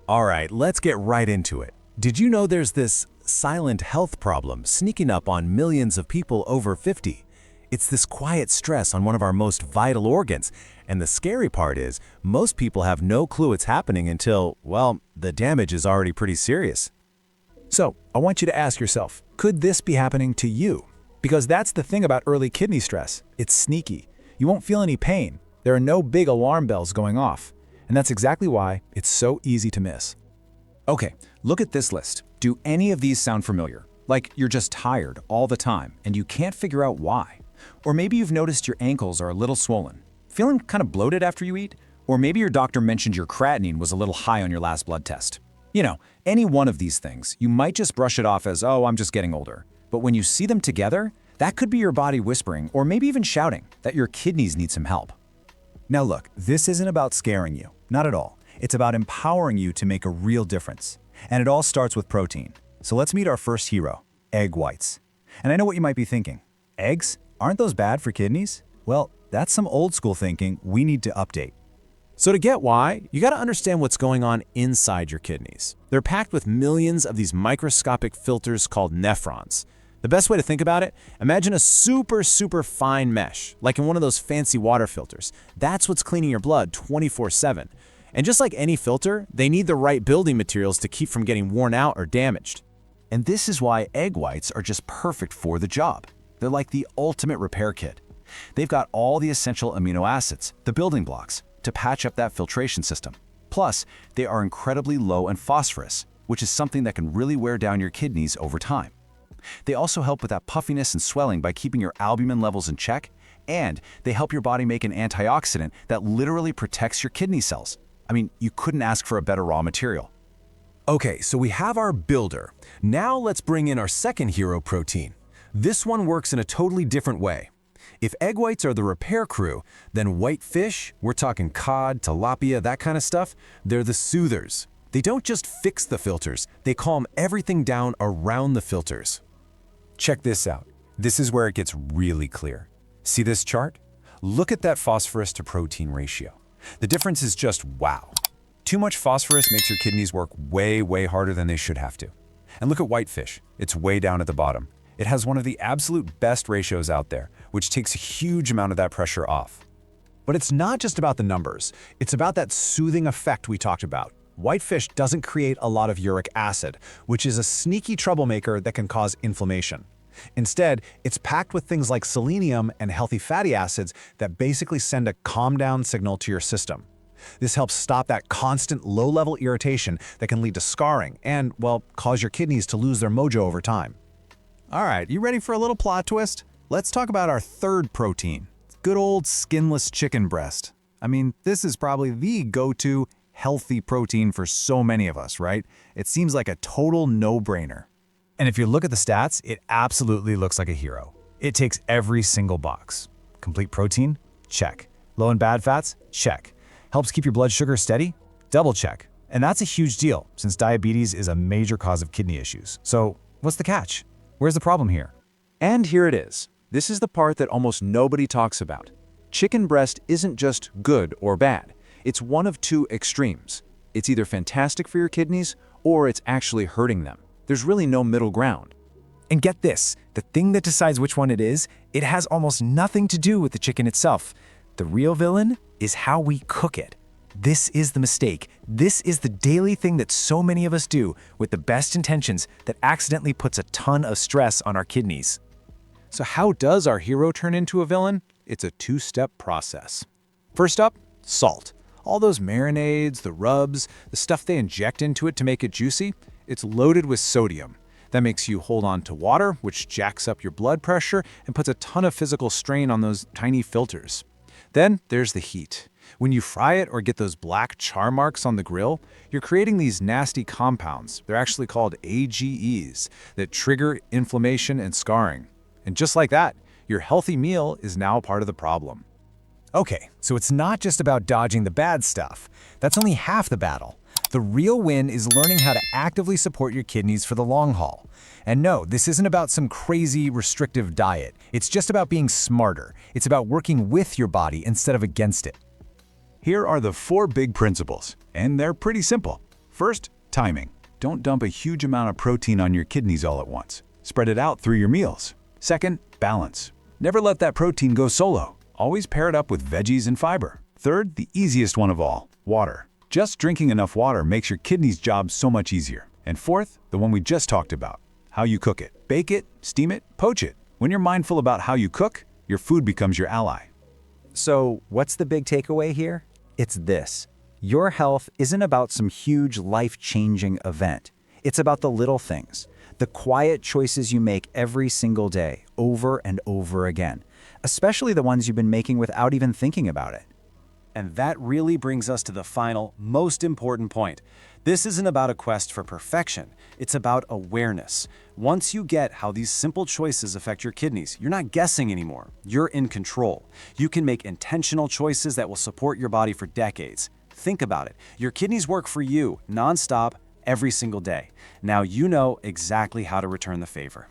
All right, let's get right into it. Did you know there's this silent health problem sneaking up on millions of people over 50? It's this quiet stress on one of our most vital organs, and the scary part is most people have no clue it's happening until, well, the damage is already pretty serious. So, I want you to ask yourself, could this be happening to you? Because that's the thing about early kidney stress. It's sneaky. You won't feel any pain. There are no big alarm bells going off. And that's exactly why it's so easy to miss. Okay, look at this list. Do any of these sound familiar? Like you're just tired all the time and you can't figure out why. Or maybe you've noticed your ankles are a little swollen. Feeling kind of bloated after you eat? Or maybe your doctor mentioned your creatinine was a little high on your last blood test. You know, any one of these things, you might just brush it off as, oh, I'm just getting older. But when you see them together, that could be your body whispering or maybe even shouting that your kidneys need some help. Now look, this isn't about scaring you. Not at all. It's about empowering you to make a real difference. And it all starts with protein. So let's meet our first hero, egg whites. And I know what you might be thinking. Eggs? Aren't those bad for kidneys? Well, that's some old school thinking we need to update. So to get why, you got to understand what's going on inside your kidneys. They're packed with millions of these microscopic filters called nephrons. The best way to think about it, imagine a super fine mesh, like in one of those fancy water filters. That's what's cleaning your blood 24/7. And just like any filter, they need the right building materials to keep from getting worn out or damaged. And this is why egg whites are just perfect for the job. They're like the ultimate repair kit. They've got all the essential amino acids, the building blocks, to patch up that filtration system. Plus, they are incredibly low in phosphorus, which is something that can really wear down your kidneys over time. They also help with that puffiness and swelling by keeping your albumin levels in check, and they help your body make an antioxidant that literally protects your kidney cells. I mean, you couldn't ask for a better raw material. Okay, so we have our builder. Now let's bring in our second hero protein. This one works in a totally different way. If egg whites are the repair crew, then white fish, we're talking cod, tilapia, that kind of stuff, they're the soothers. They don't just fix the filters, they calm everything down around the filters. Check this out. This is where it gets really clear. See this chart? Look at that phosphorus to protein ratio. The difference is just wow. Too much phosphorus makes your kidneys work way harder than they should have to. And look at whitefish. It's way down at the bottom. It has one of the absolute best ratios out there, which takes a huge amount of that pressure off. But it's not just about the numbers. It's about that soothing effect we talked about. Whitefish doesn't create a lot of uric acid, which is a sneaky troublemaker that can cause inflammation. Instead, it's packed with things like selenium and healthy fatty acids that basically send a calm-down signal to your system. This helps stop that constant low-level irritation that can lead to scarring and, well, cause your kidneys to lose their mojo over time. All right, you ready for a little plot twist? Let's talk about our third protein, good old skinless chicken breast. I mean, this is probably the go-to healthy protein for so many of us, right? It seems like a total no-brainer. And if you look at the stats, it absolutely looks like a hero. It ticks every single box. Complete protein? Check. Low in bad fats? Check. Helps keep your blood sugar steady? Double check. And that's a huge deal, since diabetes is a major cause of kidney issues. So what's the catch? Where's the problem here? And here it is. This is the part that almost nobody talks about. Chicken breast isn't just good or bad. It's one of two extremes. It's either fantastic for your kidneys or it's actually hurting them. There's really no middle ground. And get this, the thing that decides which one it is, it has almost nothing to do with the chicken itself. The real villain is how we cook it. This is the mistake. This is the daily thing that so many of us do with the best intentions that accidentally puts a ton of stress on our kidneys. So how does our hero turn into a villain? It's a two-step process. First up, salt. All those marinades, the rubs, the stuff they inject into it to make it juicy, it's loaded with sodium. That makes you hold on to water, which jacks up your blood pressure and puts a ton of physical strain on those tiny filters. Then there's the heat. When you fry it or get those black char marks on the grill, you're creating these nasty compounds. They're actually called AGEs that trigger inflammation and scarring. And just like that, your healthy meal is now part of the problem. Okay, so it's not just about dodging the bad stuff. That's only half the battle. The real win is learning how to actively support your kidneys for the long haul. And no, this isn't about some crazy restrictive diet. It's just about being smarter. It's about working with your body instead of against it. Here are the 4 big principles, and they're pretty simple. First, timing. Don't dump a huge amount of protein on your kidneys all at once. Spread it out through your meals. Second, balance. Never let that protein go solo. Always pair it up with veggies and fiber. Third, the easiest one of all, water. Just drinking enough water makes your kidneys' job so much easier. And fourth, the one we just talked about, how you cook it. Bake it, steam it, poach it. When you're mindful about how you cook, your food becomes your ally. So, what's the big takeaway here? It's this. Your health isn't about some huge life-changing event. It's about the little things, the quiet choices you make every single day, over and over again, especially the ones you've been making without even thinking about it. And that really brings us to the final, most important point. This isn't about a quest for perfection. It's about awareness. Once you get how these simple choices affect your kidneys, you're not guessing anymore. You're in control. You can make intentional choices that will support your body for decades. Think about it. Your kidneys work for you, nonstop, every single day. Now you know exactly how to return the favor.